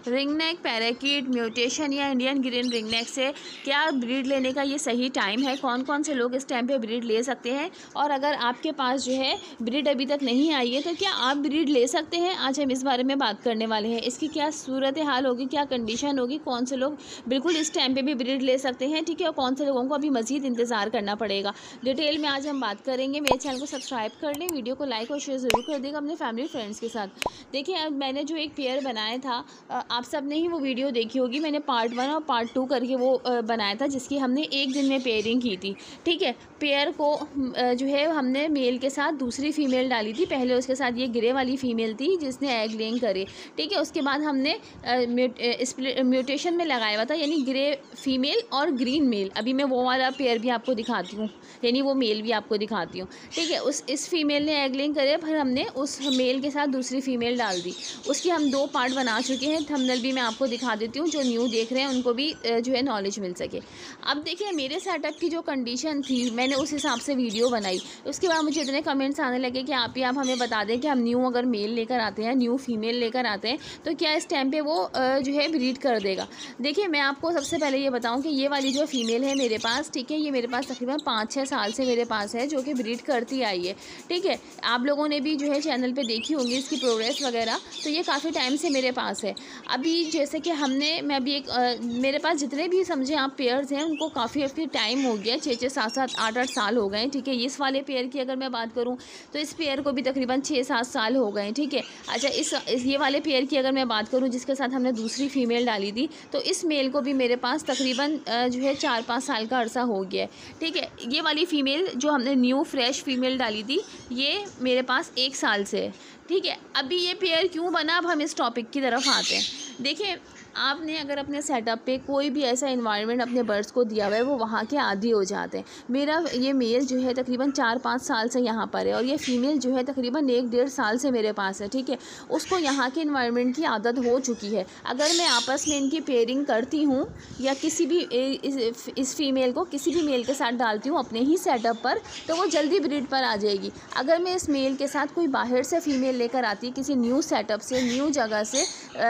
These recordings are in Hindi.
रिंगनेक पैराकीट म्यूटेशन या इंडियन ग्रीन रिंगनेक से क्या ब्रीड लेने का ये सही टाइम है? कौन कौन से लोग इस टाइम पे ब्रीड ले सकते हैं? और अगर आपके पास जो है ब्रीड अभी तक नहीं आई है तो क्या आप ब्रीड ले सकते हैं? आज हम इस बारे में बात करने वाले हैं। इसकी क्या सूरत हाल होगी, क्या कंडीशन होगी, कौन से लोग बिल्कुल इस टाइम पे भी ब्रीड ले सकते हैं, ठीक है, और कौन से लोगों को अभी मज़ीद इंतज़ार करना पड़ेगा, डिटेल में आज हम बात करेंगे। मेरे चैनल को सब्सक्राइब कर लें, वीडियो को लाइक और शेयर ज़रूर कर देगा अपने फैमिली फ्रेंड्स के साथ। देखिए, अब मैंने जो एक पेयर बनाया था, आप सब ने ही वो वीडियो देखी होगी। मैंने पार्ट 1 और पार्ट 2 करके वो बनाया था, जिसकी हमने एक दिन में पेयरिंग की थी, ठीक है। पेयर को जो है हमने मेल के साथ दूसरी फीमेल डाली थी। पहले उसके साथ ये ग्रे वाली फीमेल थी जिसने एग लेइंग करे, ठीक है। उसके बाद हमने म्यूटेशन में लगाया हुआ था, यानी ग्रे फीमेल और ग्रीन मेल। अभी मैं वो वाला पेयर भी आपको दिखाती हूँ, यानी वो मेल भी आपको दिखाती हूँ, ठीक है। इस फीमेल ने एग लेइंग करे, फिर हमने उस मेल के साथ दूसरी फीमेल डाल दी। उसकी हम 2 पार्ट बना चुके हैं। थंबनेल भी मैं आपको दिखा देती हूँ, जो न्यू देख रहे हैं उनको भी जो है नॉलेज मिल सके। अब देखिए, मेरे सेटअप की जो कंडीशन थी, मैंने उस हिसाब से वीडियो बनाई। उसके बाद मुझे इतने कमेंट्स आने लगे कि आप हमें बता दें कि हम न्यू अगर मेल लेकर आते हैं, न्यू फीमेल लेकर आते हैं, तो क्या इस टाइम पे वो जो है ब्रीड कर देगा। देखिए, मैं आपको सबसे पहले ये बताऊँ कि ये वाली जो फीमेल है मेरे पास, ठीक है, ये मेरे पास तकरीबन 5-6 साल से मेरे पास है, जो कि ब्रीड करती आई है, ठीक है। आप लोगों ने भी जो है चैनल पे देखी होंगी इसकी प्रोग्रेस वगैरह, तो ये काफ़ी टाइम से मेरे पास है। अभी जैसे कि मैं अभी मेरे पास जितने भी समझे आप पेयर्स हैं, उनको काफ़ी टाइम हो गया, 6-6, 7-7, 8-8 साल हो गए, ठीक है। इस वाले पेयर की अगर मैं बात करूं तो इस पेयर को भी तकरीबन 6-7 साल हो गए, ठीक है। अच्छा, ये वाले पेयर की अगर मैं बात करूं जिसके साथ हमने दूसरी फीमेल डाली थी, तो इस मेल को भी मेरे पास तकरीबन जो है 4-5 साल का अरसा हो गया है, ठीक है। ये वाली फ़ीमेल जो हमने न्यू फ्रेश फीमेल डाली थी, ये मेरे पास 1 साल से है, ठीक है। अभी ये पेयर क्यों बना, अब हम इस टॉपिक की तरफ आते हैं। देखिए, आपने अगर अपने सेटअप पे कोई भी ऐसा इन्वायरमेंट अपने बर्ड्स को दिया हुआ है, वो वहाँ के आदी हो जाते हैं। मेरा ये मेल जो है तकरीबन 4-5 साल से यहाँ पर है, और ये फ़ीमेल जो है तकरीबन 1-1.5 साल से मेरे पास है, ठीक है। उसको यहाँ के इन्वायरमेंट की आदत हो चुकी है। अगर मैं आपस में इनकी पेयरिंग करती हूँ या किसी भी इस फीमेल को किसी भी मेल के साथ डालती हूँ अपने ही सेटअप पर, तो वो जल्दी ब्रीड पर आ जाएगी। अगर मैं इस मेल के साथ कोई बाहर से फ़ीमेल लेकर आती, किसी न्यू सेटअप से, न्यू जगह से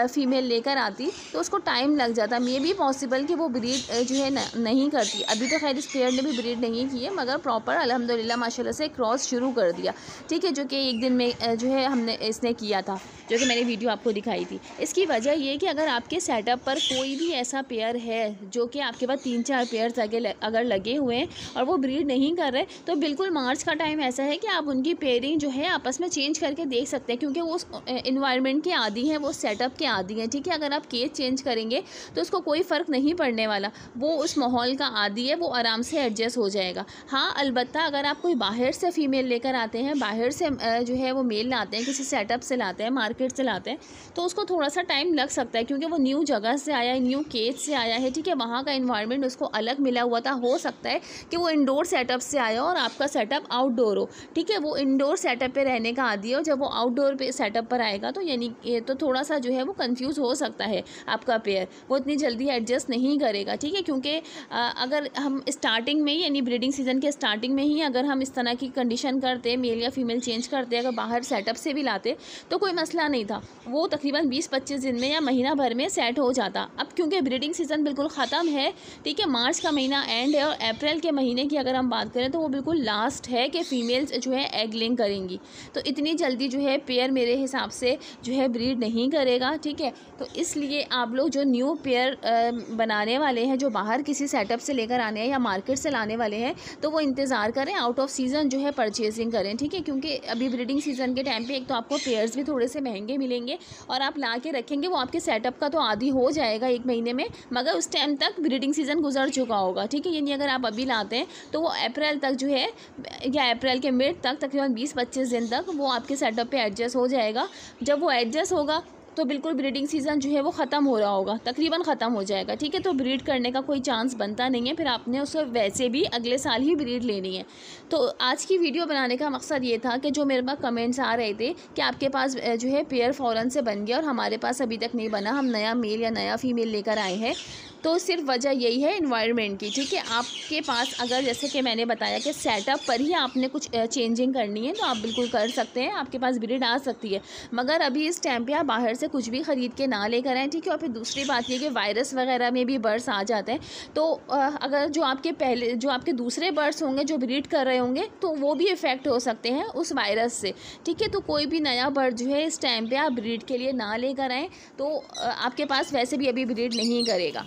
फ़ीमेल लेकर आती, तो उसको टाइम लग जाता। मे भी पॉसिबल कि वो ब्रीड जो है नहीं करती। अभी तो खैर इस पेयर ने भी ब्रीड नहीं की है, मगर प्रॉपर अल्हम्दुलिल्लाह माशाल्लाह से क्रॉस शुरू कर दिया, ठीक है, जो कि एक दिन में जो है हमने इसने किया था, जो कि मैंने वीडियो आपको दिखाई थी। इसकी वजह ये कि अगर आपके सेटअप पर कोई भी ऐसा पेयर है जो कि आपके पास 3-4 पेयर्स अगर लगे हुए हैं और वो ब्रीड नहीं कर रहे, तो बिल्कुल मार्च का टाइम ऐसा है कि आप उनकी पेयरिंग जो है आपस में चेंज करके देख सकते हैं, क्योंकि वो उस इन्वायरमेंट के आदी हैं, वो सेटअप के आदी हैं, ठीक है। अगर आप केज चेंज करेंगे तो उसको कोई फ़र्क नहीं पड़ने वाला, वो उस माहौल का आदी है, वो आराम से एडजस्ट हो जाएगा। हाँ, अलबत्ता अगर आप कोई बाहर से फ़ीमेल लेकर आते हैं, बाहर से जो है वो मेल लाते हैं, किसी सेटअप से लाते हैं, मार्केट से लाते हैं, तो उसको थोड़ा सा टाइम लग सकता है, क्योंकि वो न्यू जगह से आया है, न्यू केज से आया है, ठीक है। वहाँ का इन्वायरमेंट उसको अलग मिला हुआ था। हो सकता है कि वो इंडोर सेटअप से आया हो और आपका सेटअप आउटडोर हो, ठीक है। वो इंडोर सेटअप पे रहने का आदी है, और जब वो आउटडोर पे सेटअप पर आएगा तो यानी ये तो थोड़ा सा जो है वो कंफ्यूज हो सकता है आपका पेयर, वो इतनी जल्दी एडजस्ट नहीं करेगा, ठीक है। क्योंकि अगर हम स्टार्टिंग में ही, यानी ब्रीडिंग सीजन के स्टार्टिंग में ही अगर हम इस तरह की कंडीशन करते, मेल या फीमेल चेंज करते, अगर बाहर सेटअप से भी लाते, तो कोई मसला नहीं था, वो तकरीबन 20-25 दिन में या महीना भर में सेट हो जाता। अब क्योंकि ब्रीडिंग सीजन बिल्कुल ख़त्म है, ठीक है, मार्च का महीना एंड है, और अप्रैल के महीने की अगर हम बात करें तो वो बिल्कुल लास्ट है कि फ़ीमेल्स जो है एग लेइंग करेंगी, तो इतनी जल्दी जो है पेयर मेरे हिसाब से जो है ब्रीड नहीं करेगा, ठीक है। तो इसलिए आप लोग जो न्यू पेयर बनाने वाले हैं, जो बाहर किसी सेटअप से लेकर आने हैं या मार्केट से लाने वाले हैं, तो वो इंतज़ार करें, आउट ऑफ सीज़न जो है परचेजिंग करें, ठीक है। क्योंकि अभी ब्रीडिंग सीज़न के टाइम पे एक तो आपको पेयर्स भी थोड़े से महंगे मिलेंगे, और आप ला के रखेंगे, वो आपके सेटअप का तो आदी हो जाएगा 1 महीने में, मगर उस टाइम तक ब्रीडिंग सीज़न गुजर चुका होगा, ठीक है। यानी अगर आप अभी लाते हैं तो वो अप्रैल तक जो है, या अप्रैल के मिड तक, तकरीबन 20-25 दिन तक वो आपके सेटअप पे एडजस्ट हो जाएगा। जब वो एडजस्ट होगा तो बिल्कुल ब्रीडिंग सीज़न जो है वो ख़त्म हो रहा होगा, तकरीबन ख़त्म हो जाएगा, ठीक है। तो ब्रीड करने का कोई चांस बनता नहीं है, फिर आपने उसे वैसे भी अगले साल ही ब्रीड लेनी है। तो आज की वीडियो बनाने का मकसद ये था कि जो मेरे पास कमेंट्स आ रहे थे कि आपके पास जो है पेयर फ़ौरन से बन गया और हमारे पास अभी तक नहीं बना, हम नया मेल या नया फ़ीमेल लेकर आए हैं, तो सिर्फ वजह यही है इन्वायरमेंट की, ठीक है। आपके पास अगर जैसे कि मैंने बताया कि सेटअप पर ही आपने कुछ चेंजिंग करनी है तो आप बिल्कुल कर सकते हैं, आपके पास ब्रीड आ सकती है। मगर अभी इस टाइम पे आप बाहर से कुछ भी ख़रीद के ना लेकर आएँ, ठीक है। और फिर दूसरी बात ये कि वायरस वगैरह में भी बर्ड्स आ जाते हैं, तो अगर जो आपके दूसरे बर्ड्स होंगे जो ब्रीड कर रहे होंगे तो वो भी इफ़ेक्ट हो सकते हैं उस वायरस से, ठीक है। तो कोई भी नया बर्ड जो है इस टाइम पे आप ब्रीड के लिए ना लेकर आएँ, तो आपके पास वैसे भी अभी ब्रीड नहीं करेगा।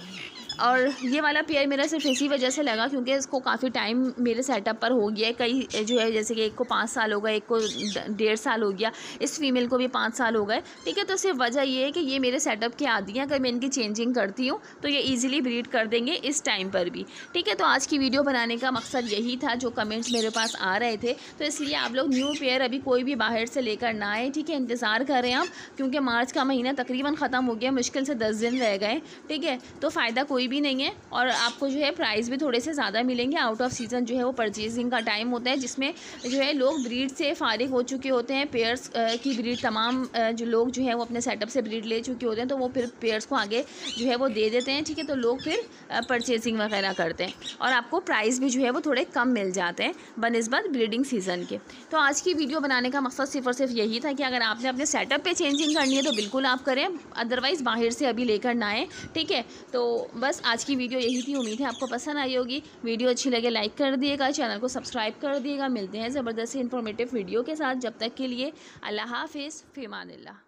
और ये वाला पेयर मेरा सिर्फ इसी वजह से लगा क्योंकि इसको काफ़ी टाइम मेरे सेटअप पर हो गया है। कई जो है जैसे कि एक को 5 साल हो गए, एक को 1.5 साल हो गया, इस फीमेल को भी 5 साल हो गए, ठीक है। तो सिर्फ वजह ये है कि ये मेरे सेटअप के आदी हैं, अगर मैं इनकी चेंजिंग करती हूँ तो ये ईजिली ब्रीड कर देंगे इस टाइम पर भी, ठीक है। तो आज की वीडियो बनाने का मकसद यही था, जो कमेंट्स मेरे पास आ रहे थे, तो इसलिए आप लोग न्यू पेयर अभी कोई भी बाहर से लेकर ना आए, ठीक है। इंतज़ार करें आप, क्योंकि मार्च का महीना तकरीबन ख़त्म हो गया, मुश्किल से 10 दिन रह गए, ठीक है। तो फ़ायदा कोई भी नहीं है और आपको जो है प्राइस भी थोड़े से ज़्यादा मिलेंगे। आउट ऑफ सीज़न जो है वो परचेजिंग का टाइम होता है, जिसमें जो है लोग ब्रीड से फारिग हो चुके होते हैं। पेयर्स की ब्रीड तमाम जो लोग जो है वो अपने सेटअप से ब्रीड ले चुके होते हैं, तो वो फिर पेयर्स को आगे जो है वो दे देते हैं, ठीक है। तो लोग फिर परचेजिंग वगैरह करते हैं और आपको प्राइस भी जो है वो थोड़े कम मिल जाते हैं बनिस्बत ब्रीडिंग सीज़न के। तो आज की वीडियो बनाने का मकसद सिर्फ और सिर्फ यही था कि अगर आपने अपने सेटअप पे चेंजिंग करनी है तो बिल्कुल आप करें, अदरवाइज़ बाहर से अभी लेकर ना आए, ठीक है। तो बस आज की वीडियो यही थी, उम्मीद है आपको पसंद आई होगी। वीडियो अच्छी लगे लाइक कर दिएगा, चैनल को सब्सक्राइब कर दिएगा। मिलते हैं ज़बरदस्त इन्फॉर्मेटिव वीडियो के साथ, जब तक के लिए अल्लाह हाफिज़, फ़ी अमानिल्लाह।